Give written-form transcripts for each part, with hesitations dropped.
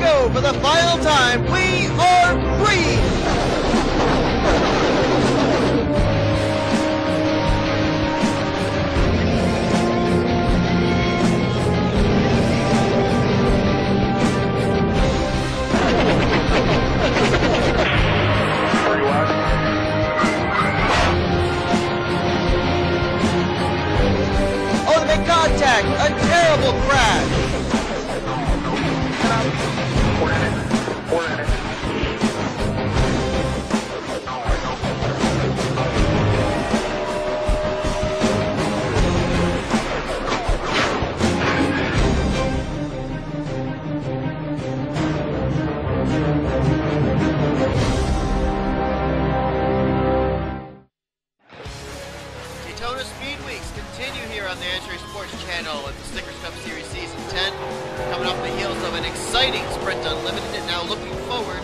go for the final time. We are free! Contact! A terrible crash! Daytona Speed Weeks continue here on the NNSCRA Sports Channel at the Snickers Cup Series Season 10, coming off the heels of an exciting Sprint Unlimited, and now looking forward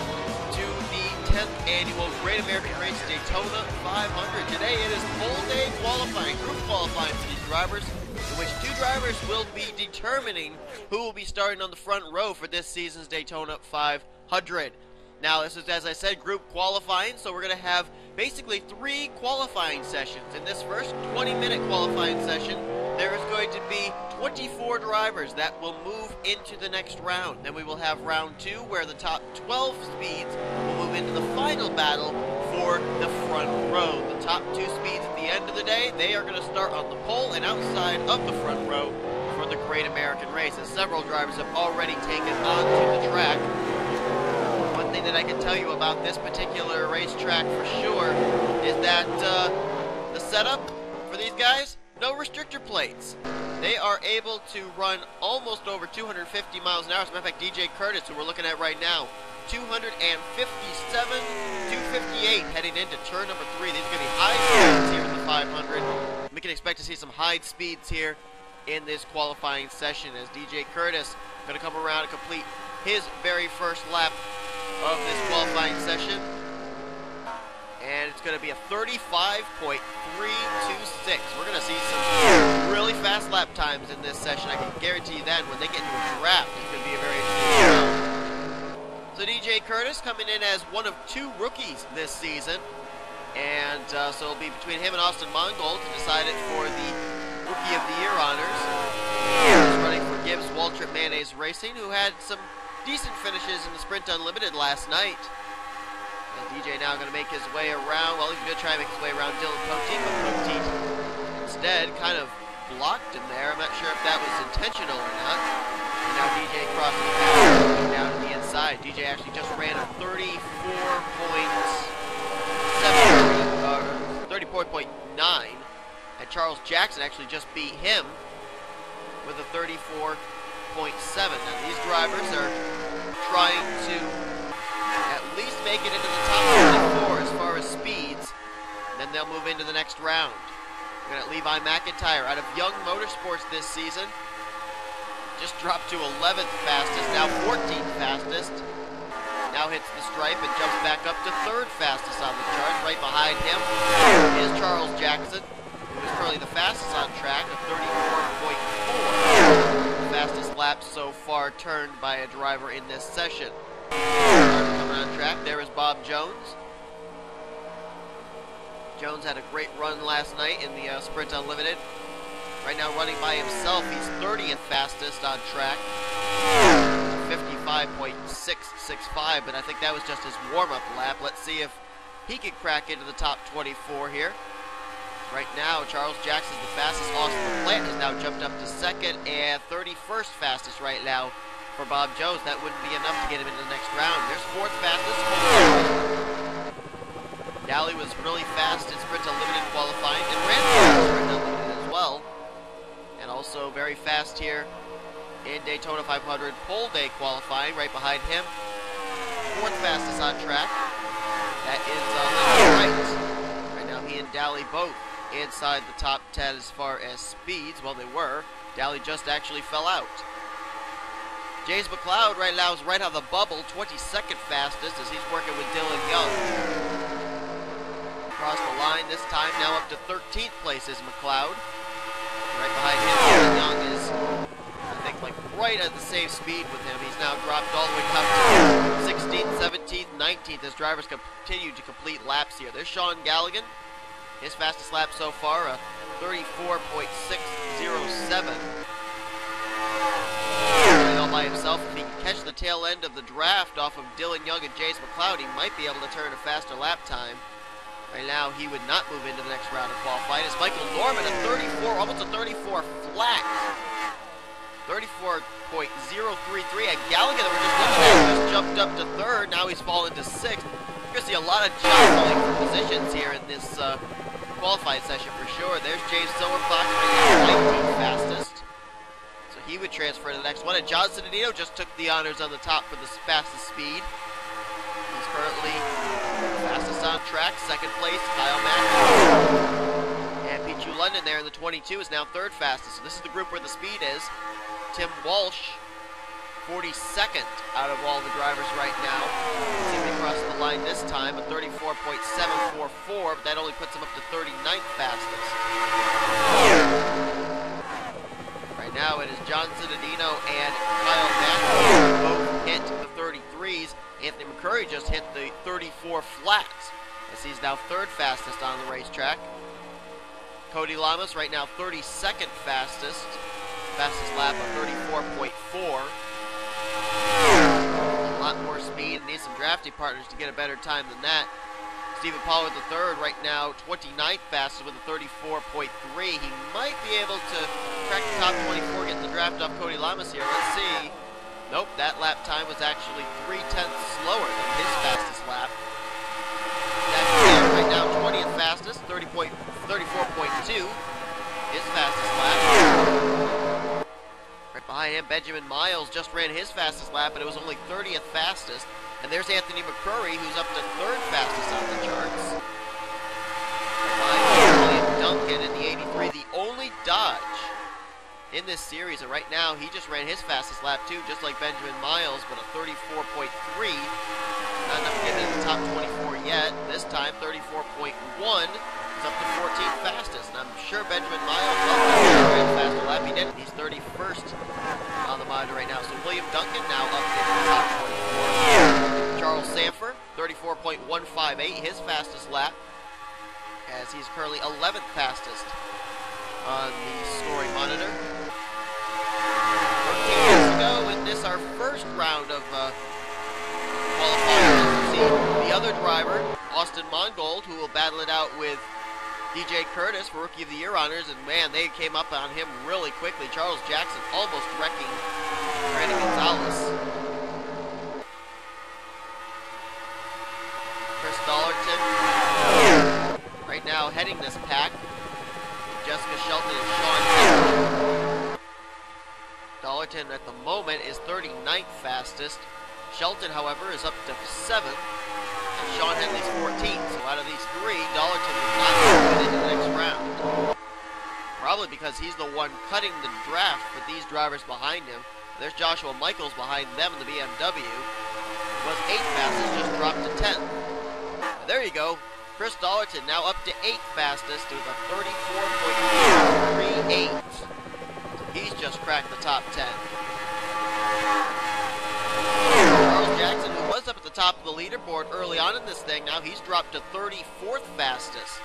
to the 10th annual Great American Race Daytona 500. Today it is full day qualifying, group qualifying for these drivers, in which two drivers will be determining who will be starting on the front row for this season's Daytona 500. Now, this is, as I said, group qualifying, so we're going to have basically 3 qualifying sessions. In this first 20-minute qualifying session, there is going to be 24 drivers that will move into the next round. Then we will have round 2, where the top 12 speeds will move into the final battle for the front row. The top 2 speeds at the end of the day, they are going to start on the pole and outside of the front row for the Great American Race, as several drivers have already taken onto the track. One thing that I can tell you about this particular racetrack for sure is that the setup for these guys, no restrictor plates. They are able to run almost over 250 miles an hour. As a matter of fact, DJ Curtis, who we're looking at right now, 257, 258 heading into turn number 3. These are going to be high speeds here in the 500. We can expect to see some high speeds here in this qualifying session, as DJ Curtis going to come around and complete his very first lap of this qualifying session, and it's going to be a 35.326. We're going to see some really fast lap times in this session. I can guarantee you that when they get into a draft, it's going to be a very interesting round. So DJ Curtis coming in as one of 2 rookies this season, and so it'll be between him and Austin Mongold to decide it for the Rookie of the Year honors. He's running for Gibbs Waltrip Mayonnaise Racing, who had some decent finishes in the Sprint Unlimited last night. And DJ now going to make his way around. Well, he's going to try and make his way around Dylan Poteet, but Poteet instead kind of blocked him there. I'm not sure if that was intentional or not. And now DJ crossing the path down to the inside. DJ actually just ran a 34.9, and Charles Jackson actually just beat him with a 34.7. Now these drivers are trying to at least make it into the top 24 as far as speeds, and then they'll move into the next round. We're going to Levi McIntyre out of Young Motorsports this season. Just dropped to 11th fastest, now 14th fastest. Now hits the stripe and jumps back up to 3rd fastest on the chart. Right behind him is Charles Jackson, who is currently the fastest on track at 34.4. Fastest lap so far turned by a driver in this session. Coming on track, there is Bob Jones. Jones had a great run last night in the Sprint Unlimited. Right now running by himself, he's 30th fastest on track. 55.665, but I think that was just his warm-up lap. Let's see if he can crack into the top 24 here. Right now, Charles Jackson's the fastest. Austin LaPlante has now jumped up to 2nd and 31st fastest right now for Bob Jones. That wouldn't be enough to get him into the next round. There's 4th fastest. Dally was really fast in Sprint Unlimited qualifying and ran Sprint Unlimited as well. And also very fast here in Daytona 500 pole day qualifying. Right behind him, 4th fastest on track. That is right. Right now, he and Dally both inside the top 10 as far as speeds. Well, they were. Dally just actually fell out. James McLeod right now is right on the bubble, 22nd fastest as he's working with Dylan Young. Across the line this time, now up to 13th place is McLeod. Right behind him, Dylan Young is, I think, like right had the same speed with him. He's now dropped all the way down to 16th, 17th, 19th as drivers continue to complete laps here. There's Sean Galligan. His fastest lap so far, a 34.607. All by himself. If he can catch the tail end of the draft off of Dylan Young and Jace McLeod, he might be able to turn a faster lap time. Right now, he would not move into the next round of qualifying. It's Michael Norman, a 34, almost a 34 flat. 34.033. And Gallagher, that we're just looking at, just jumped up to third. Now he's fallen to sixth. You're going to see a lot of jostling for positions here in this qualifying session for sure. There's James Silverfox, 19th fastest. So he would transfer to the next one. And John Citadino just took the honors on the top for the fastest speed. He's currently fastest on track, second place, Kyle Matthews. And Pichu London there in the 22 is now third fastest. So this is the group where the speed is. Tim Walsh, 42nd out of all the drivers right now. See if he crosses the line this time, a 34.744, but that only puts him up to 39th fastest. Right now it is John Citadino and Kyle Matthews both hit the 33s. Anthony McCurry just hit the 34 flats, as he's now third fastest on the racetrack. Cody Lamas right now 32nd fastest. Fastest lap of 34.4. A lot more speed and needs some drafty partners to get a better time than that. Stephen Pollard III right now 29th fastest with a 34.3. He might be able to crack the top 24, getting the draft off Cody Lamas here. Let's see. Nope, that lap time was actually 0.3 slower than his fastest lap. That's right now 20th fastest, 34.2. His fastest lap. Right behind him, Benjamin Miles just ran his fastest lap, but it was only 30th fastest. And there's Anthony McCurry, who's up to third fastest on the charts. Right behind William Duncan in the 83, the only Dodge in this series. And right now, he just ran his fastest lap too, just like Benjamin Miles, but a 34.3. Not enough to get into the top 24 yet. This time, 34.1. Up to 14th fastest, and I'm sure Benjamin Miles ran a faster lap. He didn't. He's 31st on the monitor right now. So William Duncan now up in the top 24. Charles Sanford, 34.158, his fastest lap, as he's currently 11th fastest on the scoring monitor. 13 years ago, in this our first round of qualifying, see the other driver, Austin Mongold, who will battle it out with DJ Curtis for Rookie of the Year honors, and man, they came up on him really quickly. Charles Jackson almost wrecking Brandon Gonzalez. Chris Dollerton right now heading this pack. Jessica Shelton and Sean Henley. Dollerton at the moment is 39th fastest. Shelton, however, is up to 7th. Sean Henley's 14th, so out of these three, Dollerton will not get into the next round. Probably because he's the one cutting the draft with these drivers behind him. There's Joshua Michaels behind them in the BMW. Was 8th fastest, just dropped to 10th. There you go. Chris Dollerton now up to 8th fastest with a 34.38. He's just cracked the top 10. Charles Jackson, who was up at the top of the leaderboard early on in this thing, now he's dropped to 34th fastest.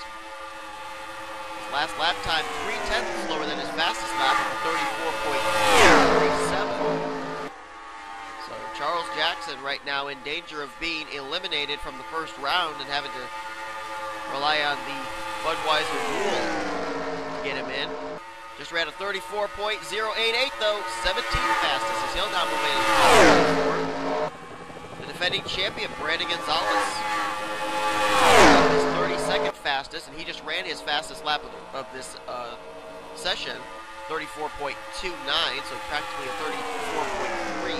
His last lap time, 0.3 slower than his fastest lap of 34.37. So Charles Jackson right now in danger of being eliminated from the first round and having to rely on the Budweiser rule to get him in. Just ran a 34.088 though, 17th fastest, as he'll now move in to the 24. The defending champion, Brandon Gonzalez, is 32nd fastest, and he just ran his fastest lap of this session, 34.29, so practically a 34.3.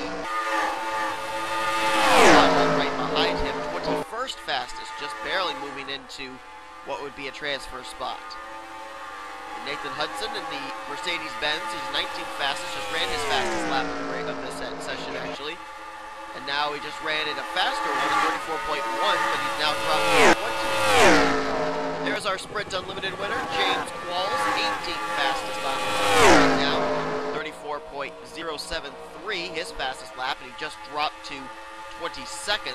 Right behind him, 21st fastest, just barely moving into what would be a transfer spot. Nathan Hudson in the Mercedes-Benz, he's 19th fastest, just ran his fastest lap of this session actually. And now he just ran in a faster one at 34.1, but he's now dropped to 20. There's our Sprint Unlimited winner, James Qualls, 18th fastest on the line right now, 34.073. 33, his fastest lap, and he just dropped to 22nd.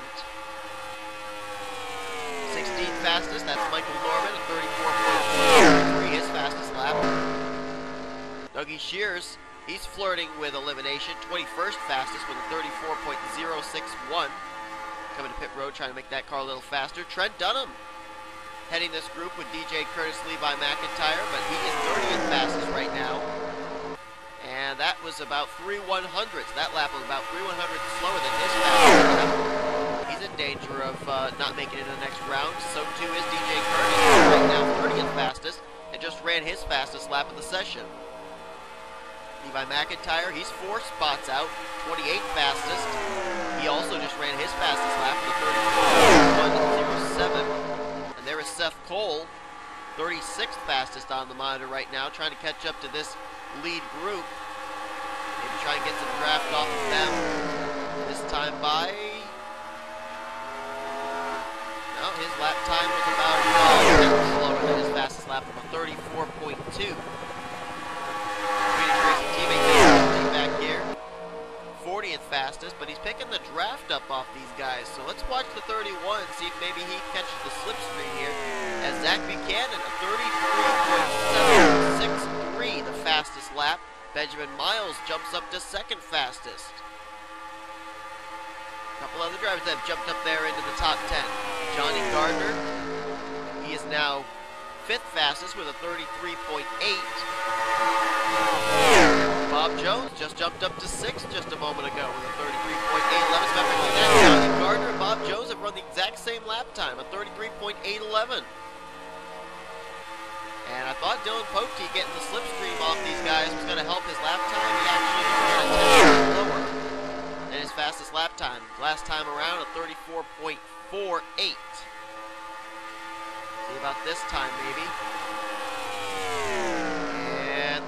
16th fastest, that's Michael Norman at 34.3, his fastest lap. Dougie Shears, he's flirting with elimination, 21st fastest with a 34.061. Coming to pit road, trying to make that car a little faster. Trent Dunham heading this group with DJ Curtis, Levi McIntyre, but he is 30th fastest right now. And that was about 3/100ths. That lap was about 3/100ths slower than his fastest lap. He's in danger of not making it in the next round. So too is DJ Curtis, right now 30th fastest, and just ran his fastest lap of the session. Levi McIntyre, he's 4 spots out, 28th fastest. He also just ran his fastest lap with a 34.107. And there is Seth Cole, 36th fastest on the monitor right now, trying to catch up to this lead group. Maybe try and get some draft off of them. This time by... No, his lap time was about 10 slower than his fastest lap of a 34.2. Teammate back here. 40th fastest, but he's picking the draft up off these guys. So let's watch the 31, see if maybe he catches the slipstream here. As Zach Buchanan, a 33.763, the fastest lap. Benjamin Miles jumps up to 2nd fastest. A couple other drivers that have jumped up there into the top 10. Johnny Gardner, he is now 5th fastest with a 33.8. Bob Jones just jumped up to 6th just a moment ago with a 33.811. Johnny Gardner and Bob Jones have run the exact same lap time, a 33.811. And I thought Dylan Pote getting the slipstream off these guys was going to help his lap time. He actually ran 10 lower than his fastest lap time. Last time around, a 34.48. See about this time, maybe.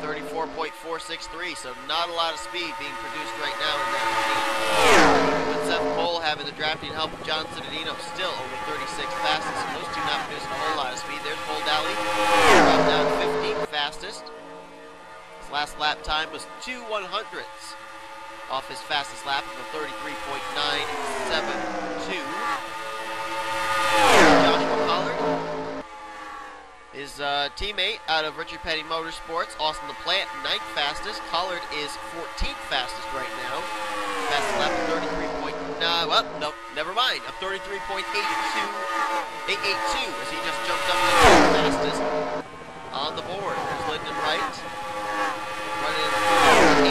34.463, so not a lot of speed being produced right now in that machine. With Seth Cole having the drafting help of John Cittadino, still only 36th fastest, so those two not producing a whole lot of speed. There's Cole Dowley, dropped down 15th fastest. His last lap time was 2/100ths off his fastest lap of a 33.972. Joshua Pollard, his teammate out of Richard Petty Motorsports, Austin LaPlante, 9th fastest. Collard is 14th fastest right now. Fastest lap of 33.9. Well, no, never mind. A 33.882 as he just jumped up to the fastest on the board. There's Lyndon Wright running in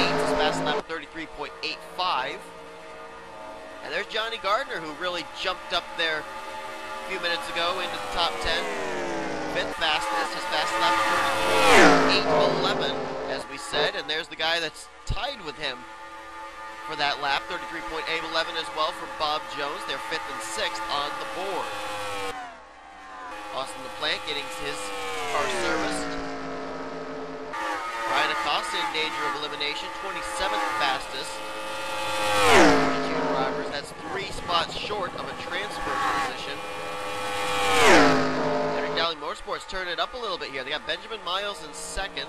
8th. His fastest lap of 33.85. And there's Johnny Gardner, who really jumped up there a few minutes ago into the top 10. 5th fastest, his fastest lap of 33.811, as we said, and there's the guy that's tied with him for that lap, 33.811 as well for Bob Jones. They're 5th and 6th on the board. Austin LaPlante getting his car serviced. Ryan Acosta in danger of elimination, 27th fastest. 42 drivers, that's 3 spots short of a transfer position. Motorsports turn it up a little bit here. They got Benjamin Miles in 2nd,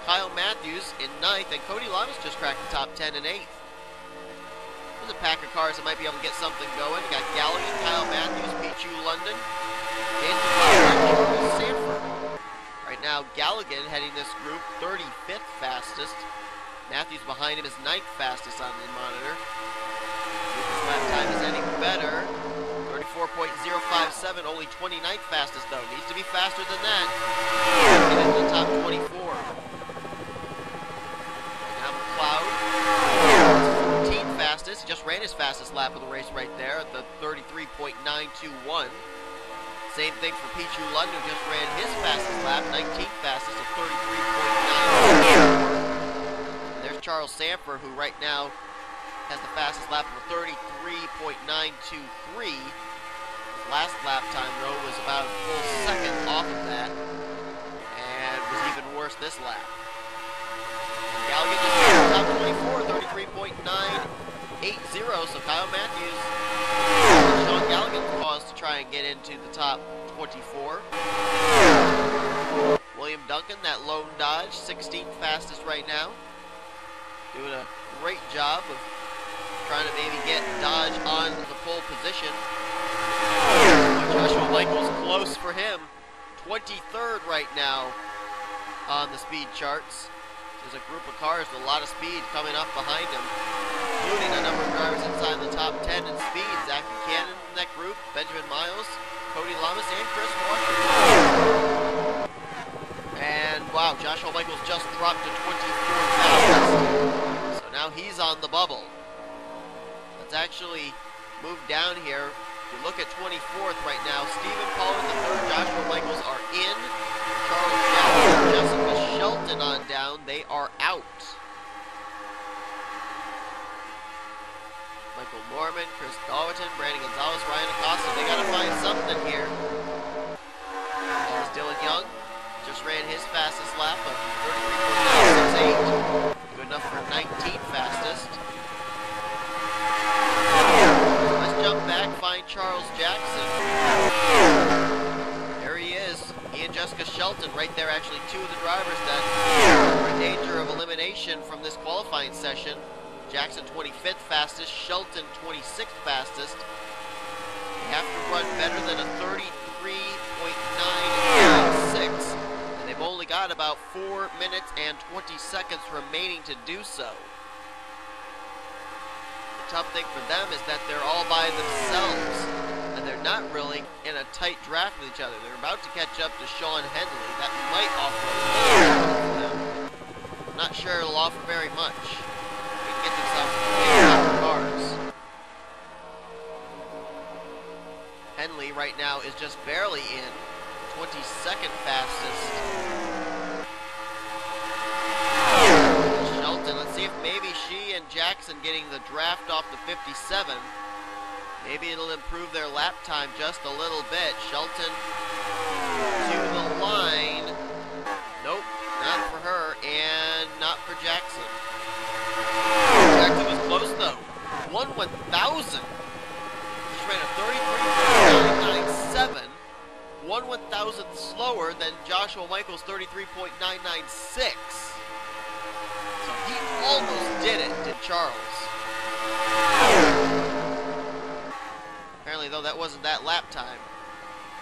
Kyle Matthews in 9th, and Cody Lamas just cracked the top 10 in 8th. There's a pack of cars that might be able to get something going. You got Galligan, Kyle Matthews, Pichu London, and Charles Sanford. Right now, Galligan heading this group 35th fastest. Matthews behind him is 9th fastest on the monitor. If his lap time is any better, 34.057, only 29th fastest though. Needs to be faster than that. Get into the top 24. Now McLeod, 14th fastest. He just ran his fastest lap of the race right there at the 33.921. Same thing for Pichu London, who just ran his fastest lap, 19th fastest at 33.924. There's Charles Sanford, who right now has the fastest lap of a 33.923. Last lap time, though, was about a full second off of that, and was even worse this lap. Galligan just got the top 24, 33.980, so Kyle Matthews, Sean Galligan's cause to try and get into the top 24. William Duncan, that lone Dodge, 16th fastest right now. doing a great job of trying to maybe get Dodge on the pole position. Joshua Michaels close for him. 23rd right now on the speed charts. There's a group of cars with a lot of speed coming up behind him, including a number of drivers inside the top 10 in speed. Zach Buchanan in that group, Benjamin Miles, Cody Lamas, and Chris Washington. And wow, Joshua Michaels just dropped to 24th fastest. So now he's on the bubble. Let's actually move down here. If you look at 24th right now, Stephen Pollard III, Joshua Michaels are in. Charles Jackson, Jessica Shelton on down, they are out. Michael Norman, Chris Dawiton, Brandon Gonzalez, Ryan Acosta, they gotta find something here. As Dylan Young just ran his fastest lap of 33.968. Good enough for 19th fastest. Let's jump back, find Charles Jackson. There he is. He and Jessica Shelton right there, actually two of the drivers that are in danger of elimination from this qualifying session. Jackson 25th fastest, Shelton 26th fastest. They have to run better than a 33.996, and they've only got about 4 minutes and 20 seconds remaining to do so. The tough thing for them is that they're all by themselves, and they're not really in a tight draft with each other. They're about to catch up to Sean Henley. That might offer a little for them. I'm not sure it'll offer very much. Get themselves cars. Henley right now is just barely in, 22nd fastest. Shelton, let's see if maybe she and Jackson getting the draft off the 57. Maybe it'll improve their lap time just a little bit. Shelton to the line. Nope, not for her, and not for Jackson. Jackson was close though. 1/1000. Just ran a 33.997. 1/1000th slower than Joshua Michaels' 33.996. So he almost did it, did Charles. Apparently though that wasn't that lap time.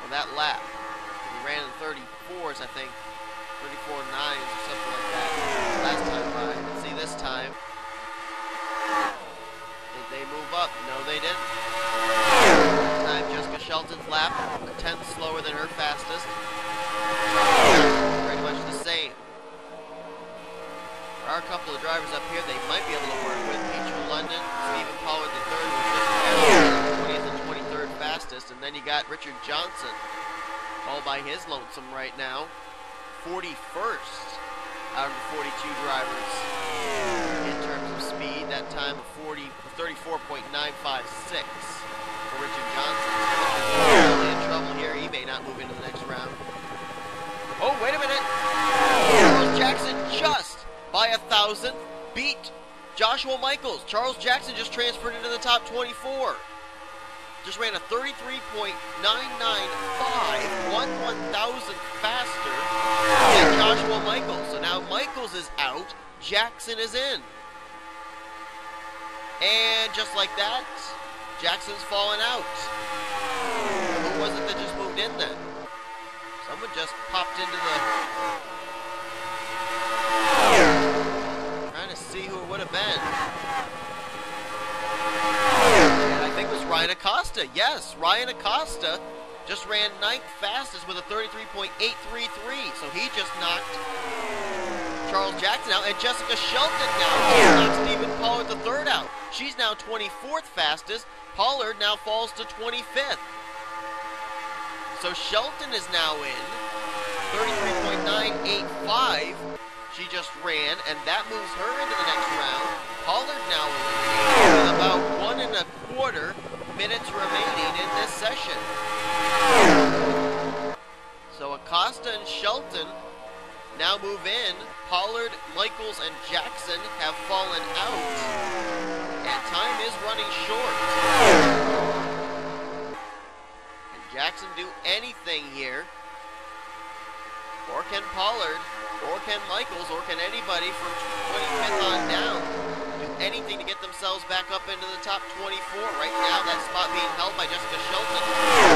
Or that lap. He ran in 34s, I think. 34.9s or something like that. Last time by. Let's see this time. Did they move up? No, they didn't. This time Jessica Shelton's lap, a 10th slower than her fastest. Pretty much the same. There are a couple of drivers up here they might be able to work with. Peter London, Stephen Pollard III, who was just 20th and 23rd fastest. And then you got Richard Johnson, all by his lonesome right now. 41st out of the 42 drivers in terms of speed. That time of 34.956 for Richard Johnson. Really in trouble here. He may not move into the next round. Oh, wait a minute. Charles Jackson just by 1,000 beat Joshua Michaels. Charles Jackson just transferred into the top 24. Just ran a 33.995, 1/1000th faster than Joshua Michaels. So now Michaels is out, Jackson is in. And just like that, Jackson's fallen out. Who was it that just moved in then? Someone just popped into the... Trying to see who it would have been. And I think it was Ryan Acosta. Yes, Ryan Acosta just ran 9th fastest with a 33.833. So he just knocked Charles Jackson out. And Jessica Shelton now knocked Stephen Pollard III out. She's now 24th fastest. Pollard now falls to 25th. So Shelton is now in 33.985. She just ran, and that moves her into the next round. Pollard now eliminated with about 1¼ minutes remaining in this session. So Acosta and Shelton now move in. Pollard, Michaels, and Jackson have fallen out. And time is running short. Can Jackson do anything here? Or can Pollard? Or can Michaels? Or can anybody from 25th on down? anything to get themselves back up into the top 24. Right now, that spot being held by Jessica Shelton.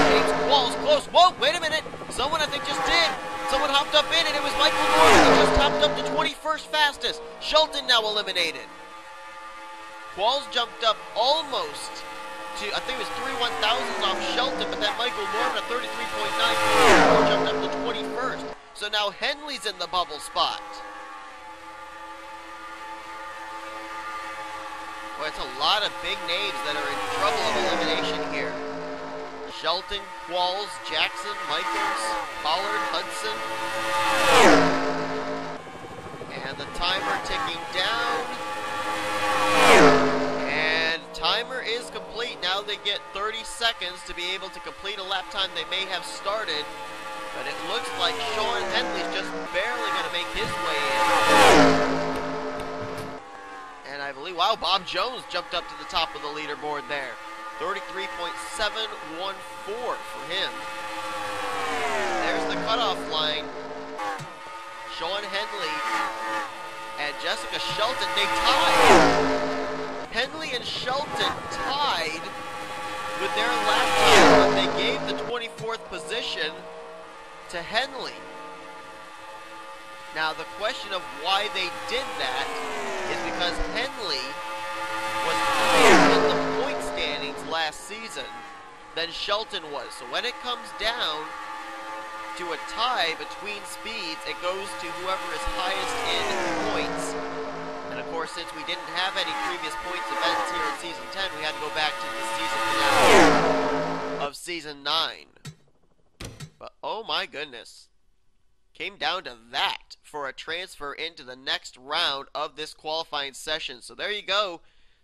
James Qualls close. Whoa, wait a minute. Someone I think just did. Someone hopped up in, and it was Michael Norman who just hopped up to 21st fastest. Shelton now eliminated. Qualls jumped up almost to, I think it was 3/1000s off Shelton, but then Michael Norman at 33.9 jumped up to 21st. So now Henley's in the bubble spot. Well, it's a lot of big names that are in trouble of elimination here. Shelton, Qualls, Jackson, Michaels, Pollard, Hudson. And the timer ticking down. And timer is complete. Now they get 30 seconds to be able to complete a lap time they may have started. But it looks like Sean Henley's just barely going to make his way in. And I believe, wow, Bob Jones jumped up to the top of the leaderboard there. 33.714 for him. There's the cutoff line. Sean Henley and Jessica Shelton, they tied. Henley and Shelton tied with their lap time, but they gave the 24th position to Henley. Now the question of why they did that is because Henley was higher in the point standings last season than Shelton was. So when it comes down to a tie between speeds, it goes to whoever is highest in points. And of course, since we didn't have any previous points events here in Season 10, we had to go back to the season finale of Season 9. But oh my goodness. Came down to that for a transfer into the next round of this qualifying session. So there you go.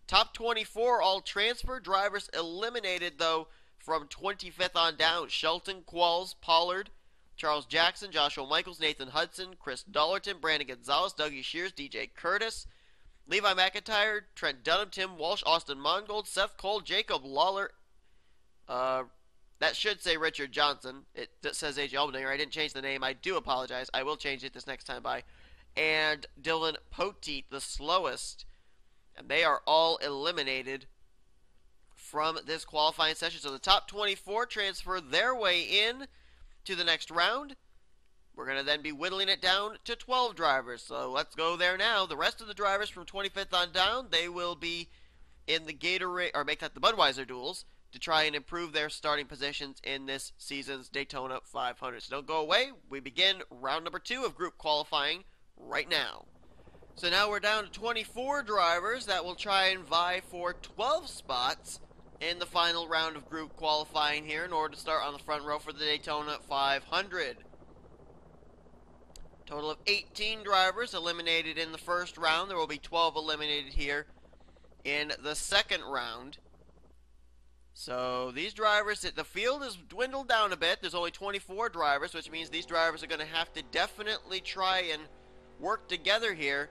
Top 24 all transfer drivers eliminated, though, from 25th on down. Shelton, Qualls, Pollard, Charles Jackson, Joshua Michaels, Nathan Hudson, Chris Dollerton, Brandon Gonzalez, Dougie Shears, DJ Curtis, Levi McIntyre, Trent Dunham, Tim Walsh, Austin Mongold, Seth Cole, Jacob Lawler, that should say Richard Johnson. It says AJ Allmendinger. I didn't change the name. I do apologize. I will change it this next time by. And Dylan Poteet, the slowest. And they are all eliminated from this qualifying session. So the top 24 transfer their way in to the next round. We're going to then be whittling it down to 12 drivers. So let's go there now. The rest of the drivers from 25th on down, they will be in the Gatorade, or make that the Budweiser duels, to try and improve their starting positions in this season's Daytona 500. So don't go away. We begin round number 2 of group qualifying right now. So now we're down to 24 drivers that will try and vie for 12 spots in the final round of group qualifying here in order to start on the front row for the Daytona 500. Total of 18 drivers eliminated in the first round. There will be 12 eliminated here in the second round. So these drivers, the field has dwindled down a bit. There's only 24 drivers, which means these drivers are going to have to definitely try and work together here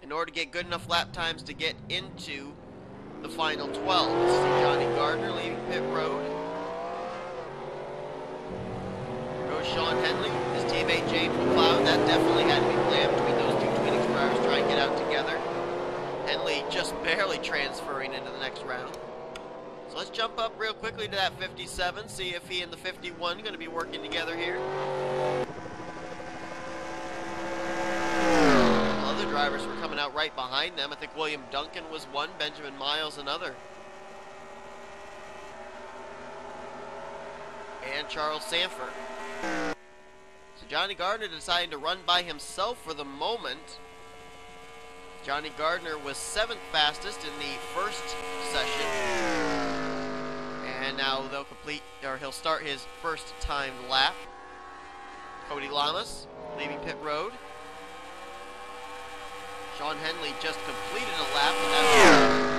in order to get good enough lap times to get into the final 12. This is Johnny Gardner leaving pit road. There goes Sean Henley, his teammate James McLeod. That definitely had to be planned between those two Twinings drivers trying to get out together. Henley just barely transferring into the next round. So let's jump up real quickly to that 57, see if he and the 51 are going to be working together here. Other drivers were coming out right behind them. I think William Duncan was one, Benjamin Miles another. And Charles Sanford. So Johnny Gardner deciding to run by himself for the moment. Johnny Gardner was 7th fastest in the first session. And now they'll he'll start his first timed lap. Cody Lamas leaving pit road. Sean Henley just completed a lap, but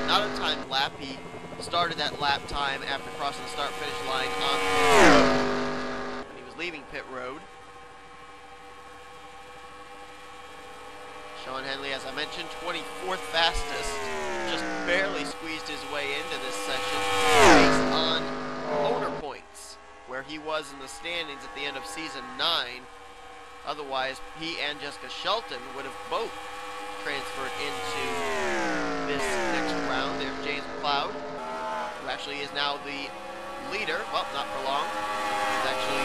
not a timed lap. He started that lap time after crossing the start-finish line on pit road when he was leaving pit road. Sean Henley, as I mentioned, 24th fastest, just barely squeezed his way into this session based on owner points, where he was in the standings at the end of Season 9. Otherwise, he and Jessica Shelton would have both transferred into this next round. There's James McLeod, who actually is now the leader. Well, not for long. It's actually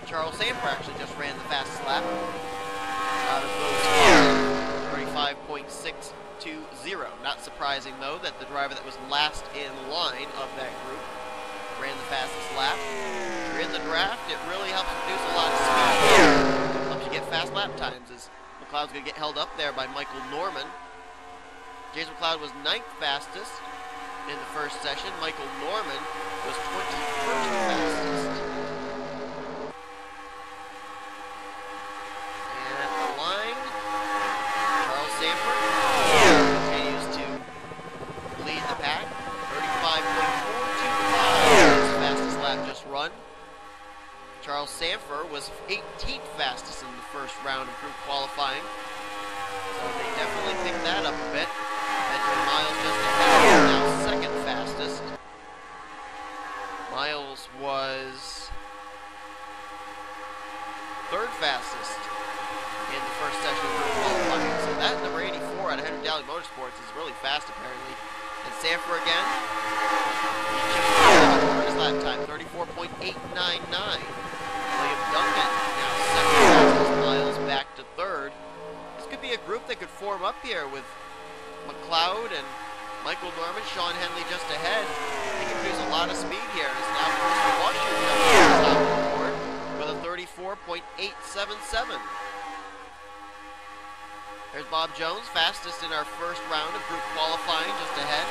Charles Samper actually just ran the fastest lap out of those 35.620. Not surprising, though, that the driver that was last in line of that group ran the fastest lap. If you're in the draft, it really helps produce a lot of speed. Helps you get fast lap times, as McLeod's going to get held up there by Michael Norman. James McLeod was 9th fastest in the first session. Michael Norman was 21st fastest. And at the line, Charles Samper continues to lead the pack. 35.425 is the fastest lap just run. Charles Samper was 18th fastest in the first round of group qualifying. So they definitely picked that up a bit. Benjamin Miles just ahead, now 2nd fastest. Miles was 3rd fastest in the first session of group qualifying. So that number 84 out of Henry Daly Motorsports is really fast, apparently. And Samper again, his lap time, 34.899. William Duncan now 2nd fastest. Miles back to 3rd. This could be a group that could form up here with McLeod and Michael Norman. Sean Henley just ahead. They can produce a lot of speed here. It's now Chris Washington on the top of the board with a 34.877. There's Bob Jones, fastest in our first round of group qualifying, just ahead.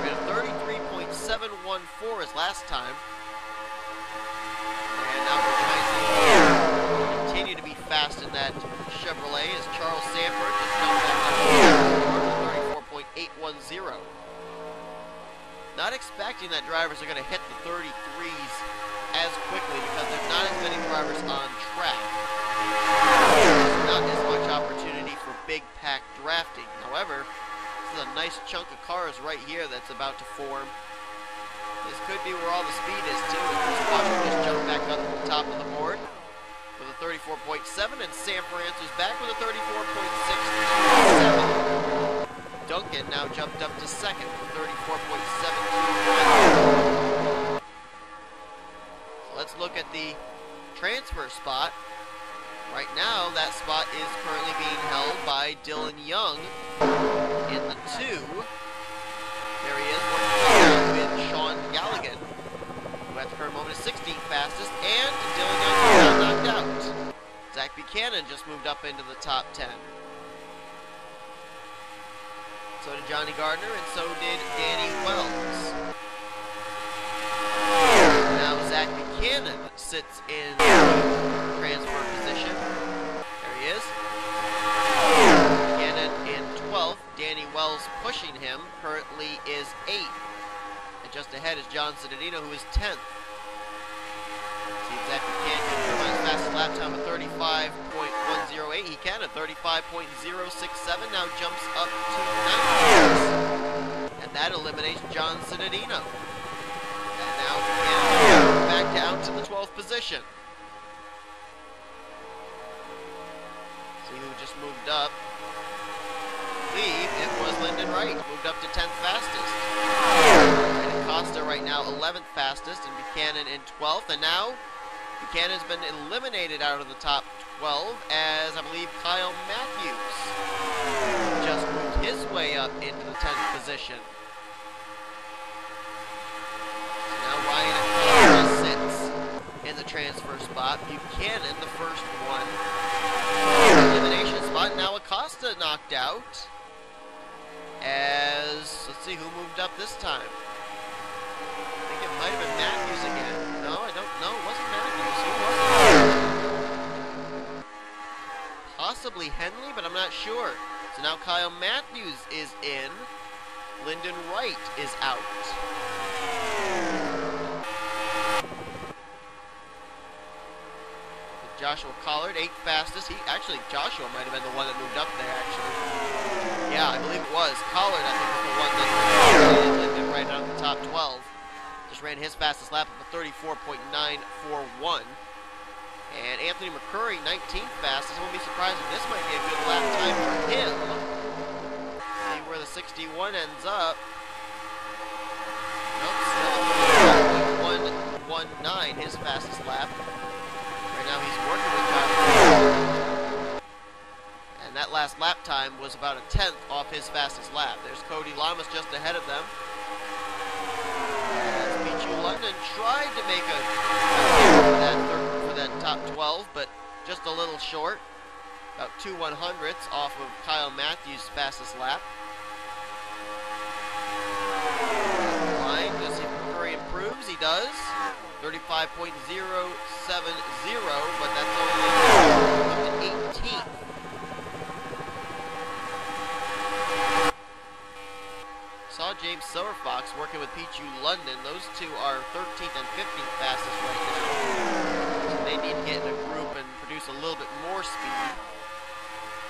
We had a 33.714 as last time. And now we're trying to continue to be fast in that Chevrolet as Charles Samper just jumped back up to 34.810. Not expecting that drivers are going to hit the 33s as quickly because there's not as many drivers on track. There's not as much opportunity for big pack drafting. However, this is a nice chunk of cars right here that's about to form. This could be where all the speed is too. Chris Washington just jumped back up to the top of the board with a 34.7, and Samper answers back with a 34.627. Duncan now jumped up to 2nd with 34.721. So let's look at the transfer spot. Right now, that spot is currently being held by Dylan Young in the 2. There he is, working with Sean Galligan, who at the current moment is 16th fastest, and Dylan Young got knocked out. Zach Buchanan just moved up into the top 10. So did Johnny Gardner, and so did Danny Wells. Now Zach Buchanan sits in transfer position. There he is. Buchanan in 12th. Danny Wells pushing him currently is 8th. And just ahead is John Cittadino, who is 10th. See if Zach Buchanan can improve on his fastest lap time of 35.108. He can at 35.067. Now jumps up to 9th. And that eliminates John Cittadino. And now Buchanan back down to the 12th position. See who just moved up. I believe it was Lyndon Wright, moved up to 10th fastest. And Acosta right now 11th fastest, and Buchanan in 12th. And now Buchanan's been eliminated out of the top 12 as I believe Kyle Matthews just moved his way up into the 10th position. So now Ryan Acosta sits in the transfer spot. Buchanan, the first one, elimination spot. Now Acosta knocked out. As, let's see who moved up this time. I think it might have been Matthews again. No, I don't know. It wasn't Matthews. Who was it? Possibly Henley, but I'm not sure. So now Kyle Matthews is in. Lyndon Wright is out. Joshua Collard, 8th fastest. Joshua might have been the one that moved up there, actually. Yeah, I believe it was. Collard, I think, was the one that Lyndon right out of the top 12. Just ran his fastest lap of a 34.941. And Anthony McCurry, 19th fastest. I won't be surprised if this might be a good lap time for him. one ends up. Nope, still 1:19, his fastest lap. Right now he's working with John. And that last lap time was about a 10th off his fastest lap. There's Cody Lamas just ahead of them. London tried to make a for that top 12, but just a little short. About 2 100ths off of Kyle Matthews' fastest lap. Line, does he improves? He does. 35.070, but that's only up to 18th. Saw James Silverfox working with Pichu London. Those two are 13th and 15th fastest right now. So they need to get in a group and produce a little bit more speed.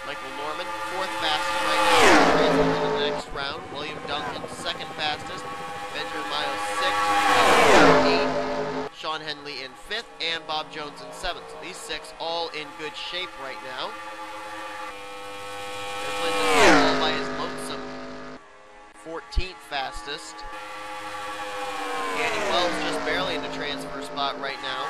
Michael Norman, 4th fastest right now. Transfers to the next round. William Duncan, 2nd fastest. Benjamin Miles, 6th. 8th. Sean Henley in 5th. And Bob Jones in 7th. So these 6 all in good shape right now. There's Lyndon all by his lonesome. 14th fastest. Andy Wells just barely in the transfer spot right now.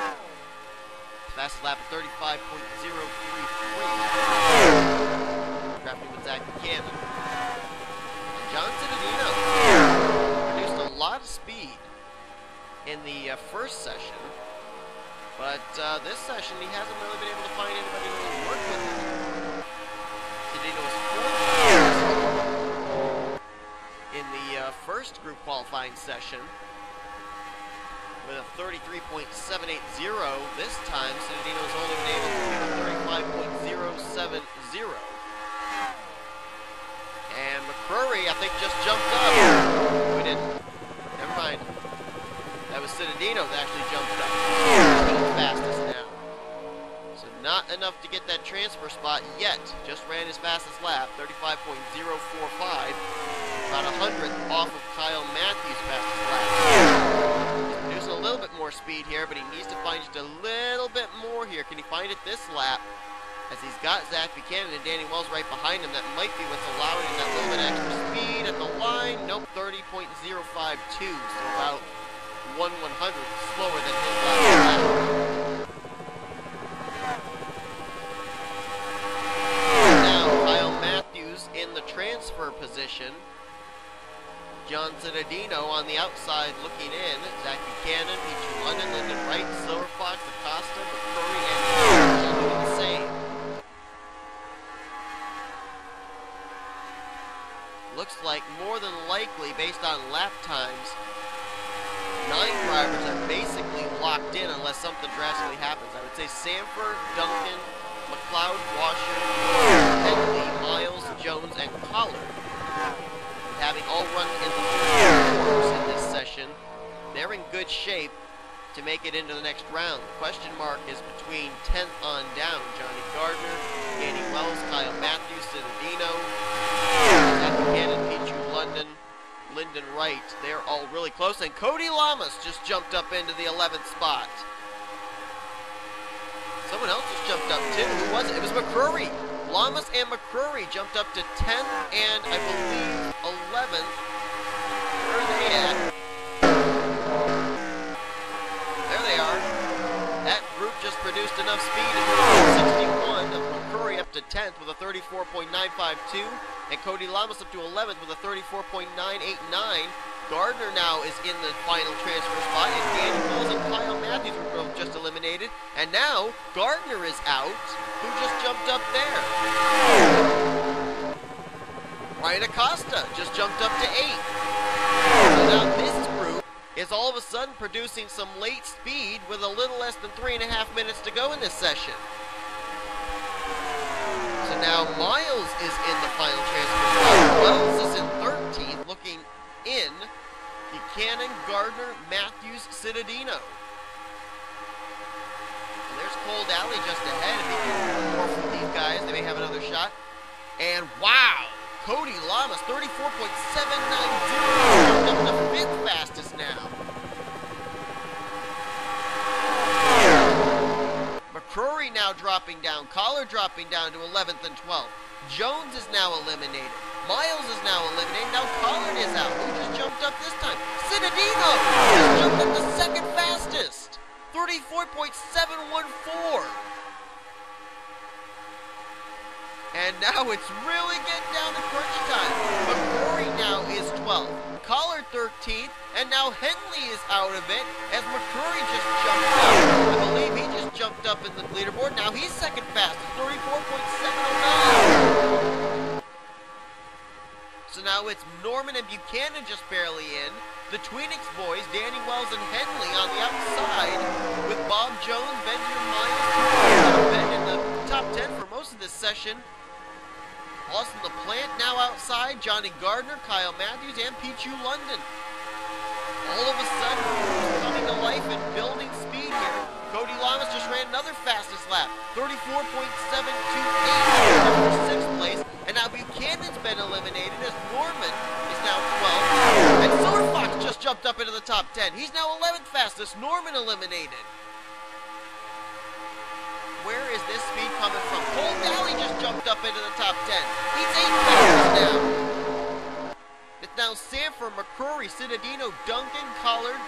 Fastest lap of 35.033. Drafting with Zach Buchanan. And John Cittadino produced a lot of speed in the first session, but this session he hasn't really been able to find anybody who will work with him. Cittadino was 4th in the first group qualifying session with a 33.780. This time, Cittadino's only been able to get a 35.070. And McCrory, I think, just jumped up. We didn't. Never mind. That was Cittadino that actually jumped up. He's fastest now. So not enough to get that transfer spot yet. Just ran his fastest lap, 35.045. About 100th off of Kyle Matthews' fastest lap. He's producing a little bit more speed here, but he needs to find just a little bit more here. Can he find it this lap? As he's got Zach Buchanan and Danny Wells right behind him. That might be what's allowing him that little bit extra speed at the line. Nope, 30.052, so about 1/100th slower than his last lap. Now, Kyle Matthews in the transfer position. John Cittadino on the outside looking in. Zach Buchanan, Pichu London, Lyndon Wright, Silverfox, Acosta, McCrory, and all doing the same. Looks like more than likely, based on lap times, 9 drivers are basically locked in unless something drastically happens. I would say Sanford, Duncan, McLeod, Washer, Henley, Miles, Jones, and Collard. Having all run in the quarters in this session, they're in good shape to make it into the next round. The question mark is between 10th on down. Johnny Gardner, Danny Wells, Kyle Matthews, Cittadino, Zach Buchanan, Pichu London, Lyndon Wright. They're all really close. And Cody Lamas just jumped up into the 11th spot. Someone else just jumped up too. Who was it? It was McCrory. Lamas and McCrory jumped up to 10th and I believe 11th. Where are they at? There they are. That group just produced enough speed to move 61 of McCrory up to 10th with a 34.952 and Cody Lamas up to 11th with a 34.989. Gardner now is in the final transfer spot, and Danny Wells and Kyle Matthews were both just eliminated. And now, Gardner is out. Who just jumped up there? Ryan Acosta just jumped up to 8th. So now this group is all of a sudden producing some late speed with a little less than 3.5 minutes to go in this session. So now Miles is in the final transfer spot. Wells is in 13th, looking in. Buchanan, Gardner, Matthews, Cittadino. And there's Cole Daly just ahead. If he can do more from these guys, they may have another shot. And wow! Cody Lamas, 34.790. Up the 5th fastest now. McCrory now dropping down. Collard dropping down to 11th and 12th. Jones is now eliminated. Miles is now eliminated. Now Collard is out. Who just jumped up this time? Cinedino just jumped up the second fastest. 34.714. And now it's really getting down to crunch time. McCrory now is 12th. Collard 13th. And now Henley is out of it as McCrory just jumped up. I believe he just jumped up in the leaderboard. Now he's second fastest. 34.709. So now it's Norman and Buchanan just barely in. The Tweenix boys, Danny Wells and Henley on the outside with Bob Jones, Benjamin Miles, been in the top 10 for most of this session. Austin LaPlante now outside, Johnny Gardner, Kyle Matthews, and Pichu London. All of a sudden, coming to life and building speed here. Cody Lamas just ran another fastest lap, 34.728 for 6th place. And now Buchanan's been eliminated as Norman is now 12th. And Silver Fox just jumped up into the top 10. He's now 11th fastest. Norman eliminated. Where is this speed coming from? Cole Daly just jumped up into the top 10. He's 8th fastest now. It's now Sanford, McCrory, Cinedino, Duncan, Collard,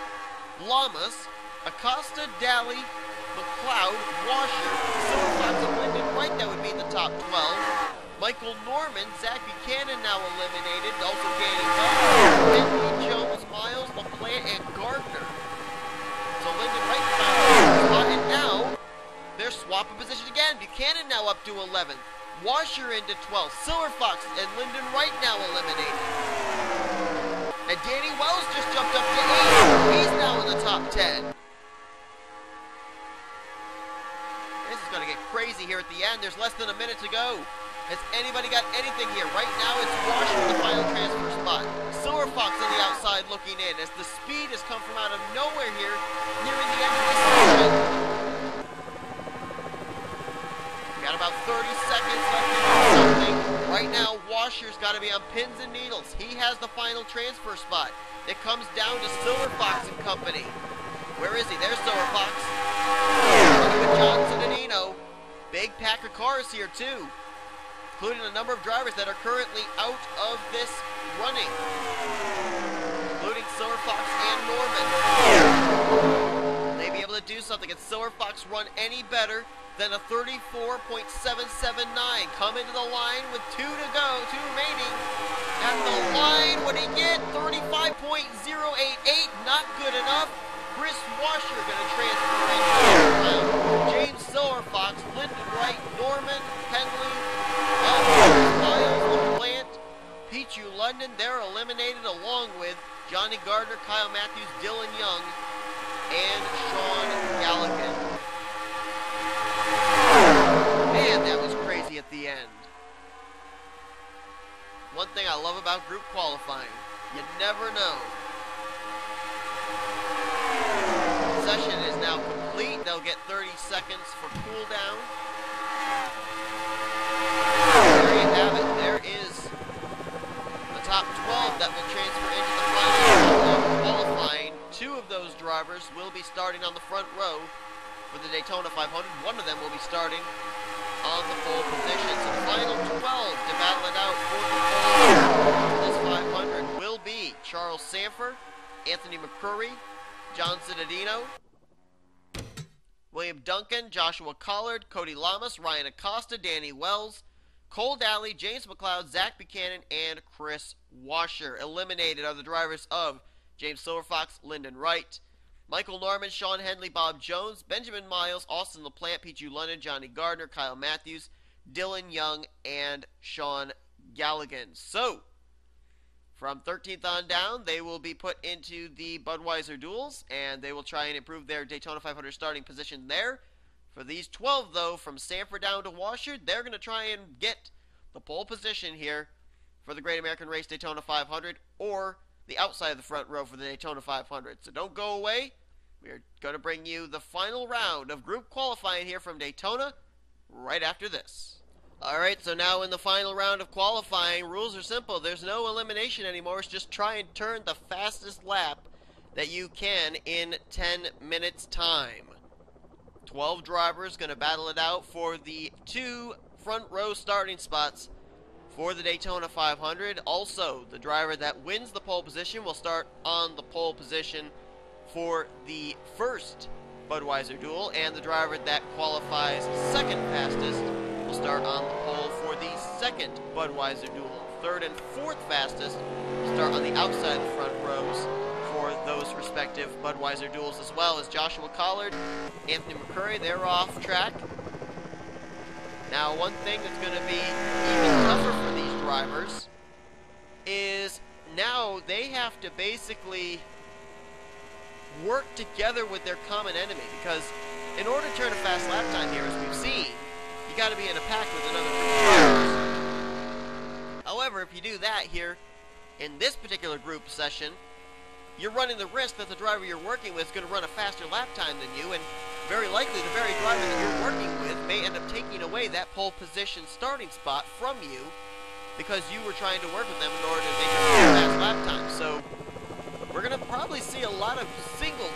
Lamas, Acosta, Daly, McLeod, Washer, Silver Fox, and Lyndon Wright. That would be the top 12. Michael Norman, Zach Buchanan now eliminated, also Danny Wells, Henry Jones, Miles, LaPlante, and Gardner. So Lyndon Wright found a spot, and now they're swapping position again. Buchanan now up to 11th. Washer into 12th. Silver Fox and Lyndon Wright now eliminated. And Danny Wells just jumped up to 8th. He's now in the top 10. This is going to get crazy here at the end. There's less than a minute to go. Has anybody got anything here? Right now it's Washer in the final transfer spot. Silver Fox on the outside looking in as the speed has come from out of nowhere here, nearing the end of the session. Got about 30 seconds left to do something. Right now, Washer's got to be on pins and needles. He has the final transfer spot. It comes down to Silver Fox and company. Where is he? There's Silver Fox. With John Cinedino. Big pack of cars here, too, including a number of drivers that are currently out of this running, including Silver Fox and Norman. May be able to do something. Can Silver Fox run any better than a 34.779? Come into the line with 2 to go, 2 remaining. At the line, what did he get? 35.088, not good enough. Chris Washer going to transfer in. James Silver Fox, Lyndon Wright, Norman, Henley, Miles, LaPlante, Pichu London, they're eliminated along with Johnny Gardner, Kyle Matthews, Dylan Young, and Sean Galligan. Man, that was crazy at the end. One thing I love about group qualifying, you never know. The session is now complete. They'll get 30 seconds for cool down. There you have it. There is the top 12 that will transfer into the final qualifying. 2 of those drivers will be starting on the front row for the Daytona 500. One of them will be starting on the pole position. So the final 12 to battle it out for the pole for this 500 will be Charles Sanford, Anthony McCrory, John Cinedino, William Duncan, Joshua Collard, Cody Lamas, Ryan Acosta, Danny Wells, Cole Daly, James McLeod, Zach Buchanan, and Chris Washer. Eliminated are the drivers of James Silver Fox, Lyndon Wright, Michael Norman, Sean Henley, Bob Jones, Benjamin Miles, Austin LaPlante, Pichu London, Johnny Gardner, Kyle Matthews, Dylan Young, and Sean Galligan. So, from 13th on down, they will be put into the Budweiser duels, and they will try and improve their Daytona 500 starting position there. For these 12, though, from Sanford down to Washer, they're going to try and get the pole position here for the Great American Race Daytona 500, or the outside of the front row for the Daytona 500. So don't go away. We're going to bring you the final round of group qualifying here from Daytona right after this. Alright, so now in the final round of qualifying, rules are simple. There's no elimination anymore. It's just try and turn the fastest lap that you can in 10 minutes time. 12 drivers going to battle it out for the 2 front row starting spots for the Daytona 500. Also, the driver that wins the pole position will start on the pole position for the first Budweiser duel, and the driver that qualifies second fastest will start on the pole for the second Budweiser duel. Third and fourth fastest will start on the outside of the front rows for those respective Budweiser duels, as well as Joshua Collard, Anthony McCurry. They're off track. Now, one thing that's going to be even tougher for these drivers is now they have to basically work together with their common enemy, because in order to turn a fast lap time here, as we've seen, you got to be in a pack with another 3 drivers. However, if you do that here in this particular group session, you're running the risk that the driver you're working with is going to run a faster lap time than you, and very likely the very driver that you're working with may end up taking away that pole position starting spot from you because you were trying to work with them in order to make a fast lap time. So we're going to probably see a lot of single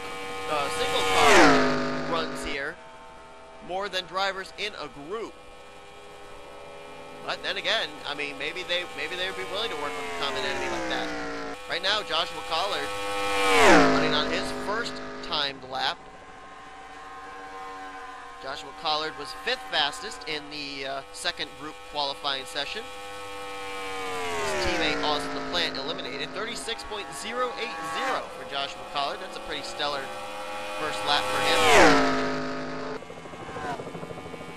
car runs here, more than drivers in a group. But then again, I mean, maybe they would be willing to work with a common enemy like that. Right now, Joshua Collard running on his first timed lap. Joshua Collard was 5th fastest in the second group qualifying session. His teammate Austin LaPlante eliminated. 36.080 for Joshua Collard. That's a pretty stellar first lap for him.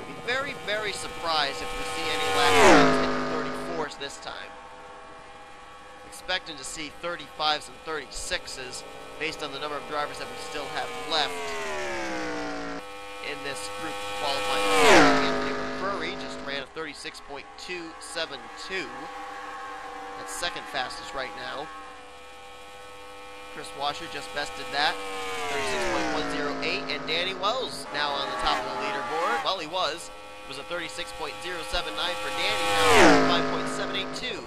Be very, very surprised if we see any lap times in 34s this time. Expecting to see 35s and 36s based on the number of drivers that we still have left in this group qualifying. Anthony McCurry just ran a 36.272. That's second fastest right now. Chris Washer just bested that, 36.108, and Danny Wells now on the top of the leaderboard. Well, he was. It was a 36.079 for Danny, now 5.782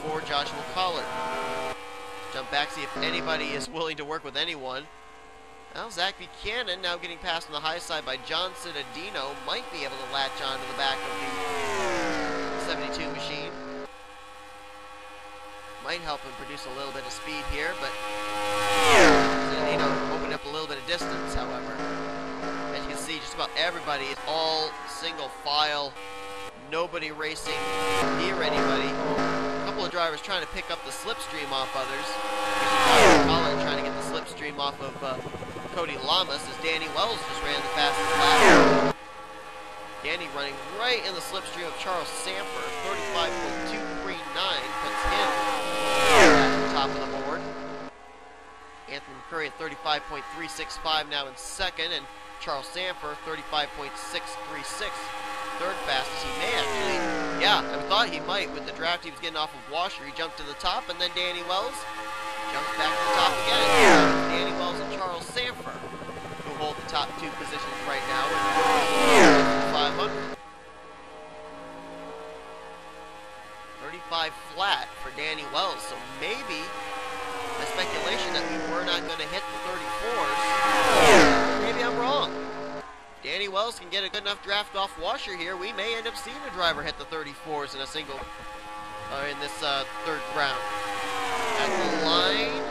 for Joshua Collard. Jump back, see if anybody is willing to work with anyone. Well, Zach Buchanan now getting passed on the high side by John Cittadino, might be able to latch on to the back of the 72 machine. Might help him produce a little bit of speed here, but Cittadino opened up a little bit of distance, however. As you can see, just about everybody is all single file, nobody racing near anybody. A couple of drivers trying to pick up the slipstream off others. Collard trying to get the slipstream off of Cody Lamas, as Danny Wells just ran the fastest lap. Danny running right in the slipstream of Charles Samper. 35.239 puts him at the top of the board. Anthony McCurry at 35.365 now in second, and Charles Samper 35.636. Third fastest. He may actually, yeah, I thought he might with the draft he was getting off of Washer. He jumped to the top, and then Danny Wells jumps back to the top again. Danny Wells and Charles Samper, who hold the top 2 positions right now in the 500. 35 flat for Danny Wells, so maybe a speculation that we were not going to hit the 34s. Maybe I'm wrong. If Danny Wells can get a good enough draft off Washer here, we may end up seeing a driver hit the 34s in a single, in this third round. At the line,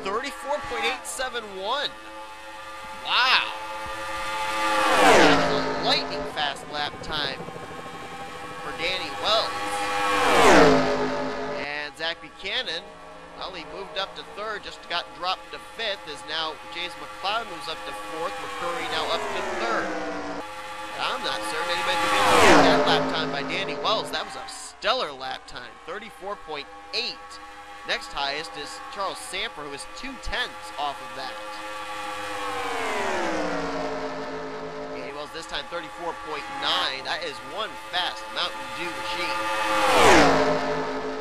34.871. Wow. That was a lightning fast lap time for Danny Wells. And Zach Buchanan, well, he moved up to third, just got dropped to 5th, as now James McLeod moves up to 4th, McCurry now up to 3rd. And I'm not certain anybody can get that lap time by Danny Wells. That was a stellar lap time, 34.8. Next highest is Charles Samper, who is 2/10 off of that. Danny Wells this time 34.9. That is one fast Mountain Dew machine.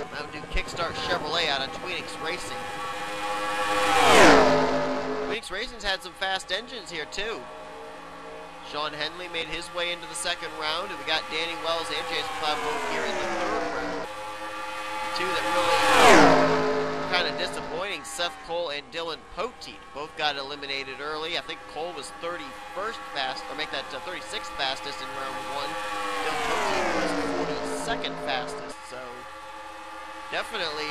Mountain Dew Kickstart Chevrolet out of Tweenix Racing. Tweenix Racing's had some fast engines here too. Sean Henley made his way into the second round, and we got Danny Wells and James McLeod both here in the third round. Two that really kind of disappointing Seth Cole and Dylan Poteet both got eliminated early. I think Cole was 31st fast, or make that 36th fastest in round 1. Dylan Poteet was 42nd fastest, so definitely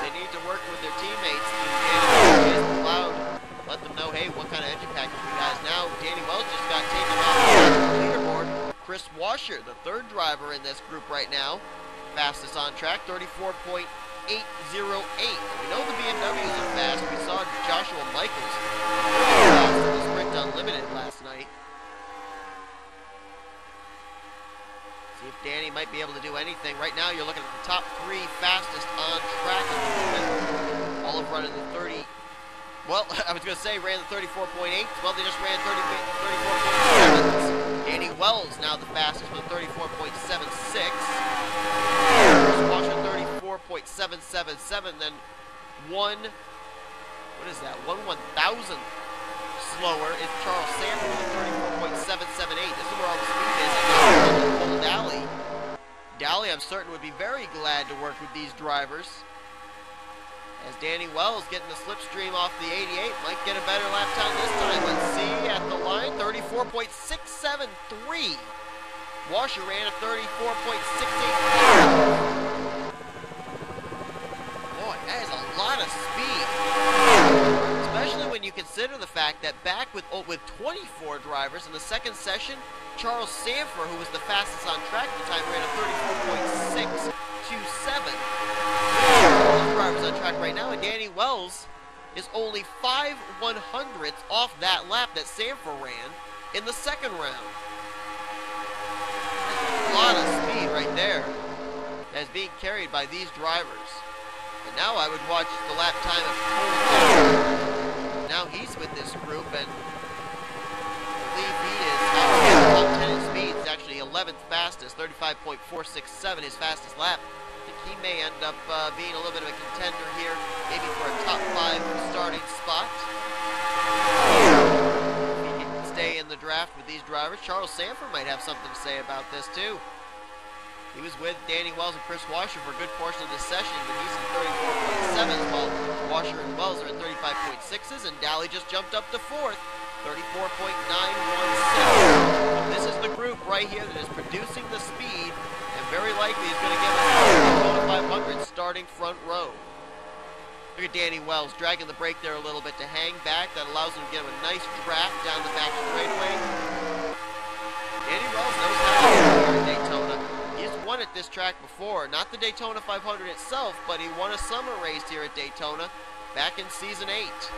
they need to work with their teammates to loud, let them know, hey, what kind of engine package we got. Now Danny Wells just got taken off the leaderboard. Chris Washer, the third driver in this group right now, fastest on track, 34.808. We know the BMWs are fast. We saw Joshua Michaels fast in the Sprint Unlimited last night. See if Danny might be able to do anything. Right now, you're looking at the top 3 fastest on track at the moment. All of running the 30. Well, I was going to say ran the 34.8. Well, they just ran 34.7. Danny Wells now the fastest with 34.76. Washer 34.777. Then what is that? 1/1000th slower is Charles Sanford with 34.778. This is where all the speed is. Cole Daly. Daly, I'm certain, would be very glad to work with these drivers. As Danny Wells getting the slipstream off the 88, might get a better lap time this time. Let's see at the line, 34.673. Washer ran at 34.684. Boy, that is a lot of speed. Especially when you consider the fact that back with 24 drivers in the second session, Charles Sanford, who was the fastest on track at the time, ran at 34.627. Drivers on track right now, and Danny Wells is only 5/100ths off that lap that Sanford ran in the second round. That's a lot of speed right there that is being carried by these drivers. And now I would watch the lap time of Cole. Now he's with this group, and I believe he is top 10 in speed. He's actually 11th fastest, 35.467, his fastest lap. He may end up being a little bit of a contender here, maybe for a top 5 starting spot. If he can stay in the draft with these drivers. Charles Sanford might have something to say about this too. He was with Danny Wells and Chris Washer for a good portion of this session, but he's in 34.7s, while Washer and Wells are in 35.6s, and Daly just jumped up to 4th, 34.917. This is the group right here that is producing the speed, and very likely is going to give us a 500 starting front row. Look at Danny Wells dragging the brake there a little bit to hang back. That allows him to get him a nice draft down the back straightaway. Danny Wells knows how to do here at Daytona. He's won at this track before. Not the Daytona 500 itself, but he won a summer race here at Daytona back in season 8.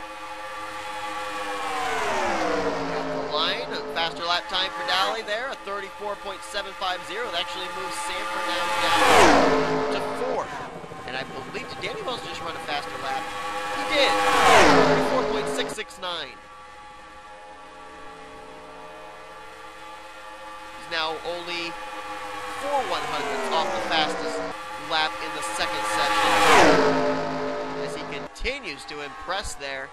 Line, a faster lap time for Daly there, a 34.750. That actually moves Sanford now down to 4th. And I believe, did Danny Wells just run a faster lap? He did. 34.669. He's now only 4/100ths off the fastest lap in the second session. As he continues to impress there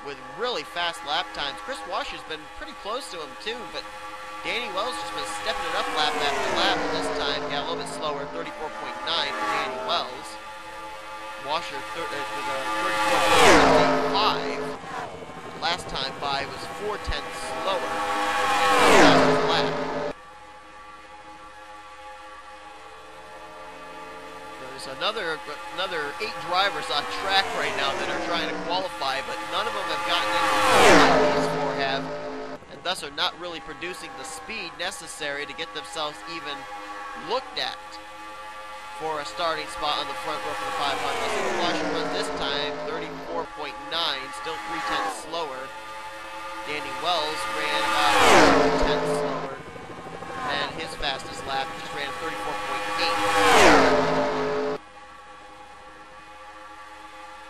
with really fast lap times. Chris Washer's been pretty close to him too, but Danny Wells just been stepping it up lap after lap, and this time got a little bit slower, 34.9 for Danny Wells. Washer with a 34.85. Last time by was 4/10ths slower. Fastest lap. There's another 8 drivers on track right now that are trying to qualify, but none of them have gotten any like these 4 have, and thus are not really producing the speed necessary to get themselves even looked at for a starting spot on the front row for the 500. Let's see what Washer runs this time, 34.9, still 3/10ths slower. Danny Wells ran about 10ths slower than his fastest lap, just ran 34.8.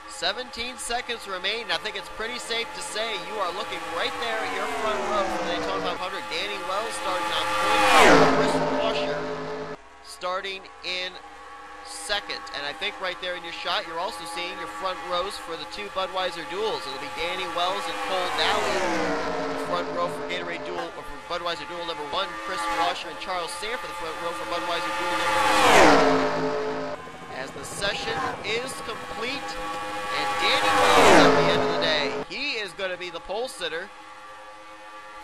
17 seconds remain. I think it's pretty safe to say you are looking right there at your front row for the Daytona 500. Danny Wells starting on point. Chris Washer starting in second. And I think right there in your shot, you're also seeing your front rows for the 2 Budweiser duels. It'll be Danny Wells and Cole Daly. The front row for Gatorade duel, or for Budweiser duel number 1. Chris Washer and Charles Sanford the front row for Budweiser duel number 2. As the session is complete, and Danny Wells at the end of the day. He is going to be the pole sitter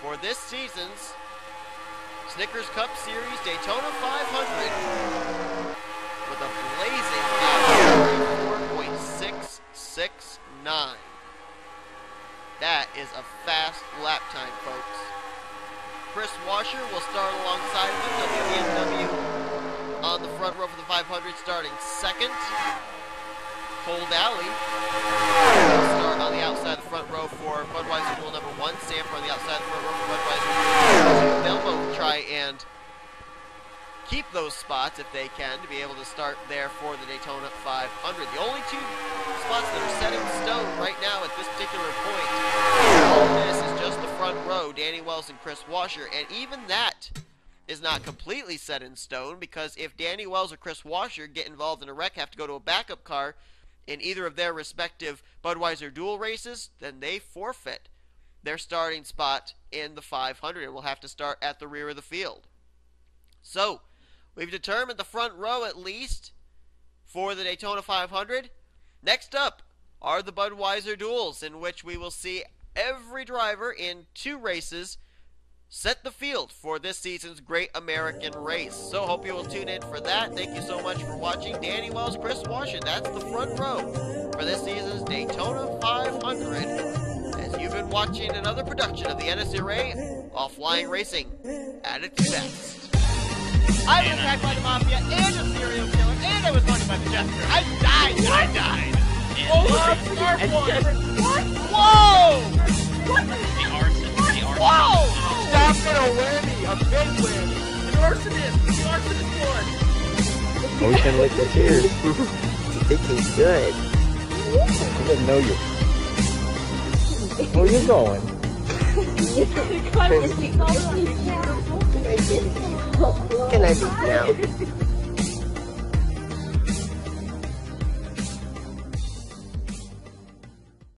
for this season's Snickers Cup Series Daytona 500 with a blazing 4.669. That is a fast lap time, folks. Chris Washer will start alongside him. WBMW on the front row for the 500, starting second. Cold Alley will start on the outside of the front row for Budweiser Duel number 1. Sanford on the outside of the front row for Budweiser Duel. They'll both try and keep those spots if they can to be able to start there for the Daytona 500. The only two spots that are set in stone right now at this particular point, all this is just the front row, Danny Wells and Chris Washer, and even that is not completely set in stone, because if Danny Wells or Chris Washer get involved in a wreck, have to go to a backup car in either of their respective Budweiser Duel races, then they forfeit their starting spot in the 500 and will have to start at the rear of the field. So, we've determined the front row at least for the Daytona 500. Next up are the Budweiser Duels, in which we will see every driver in 2 races set the field for this season's Great American Race. So hope you will tune in for that. Thank you so much for watching. Danny Wells, Chris Washer, that's the front row for this season's Daytona 500. As you've been watching another production of the NNSCRA while flying racing at its best. I was attacked by the Mafia and a serial killer, and I was haunted by the Jester. I died! Oh, what? Whoa! What? The arson. Whoa! Stop it, a whammy, a big whammy. The arsonist won. Oh, we can lick the tears. It tastes good. He doesn't know you. Where are you going? Can I be down?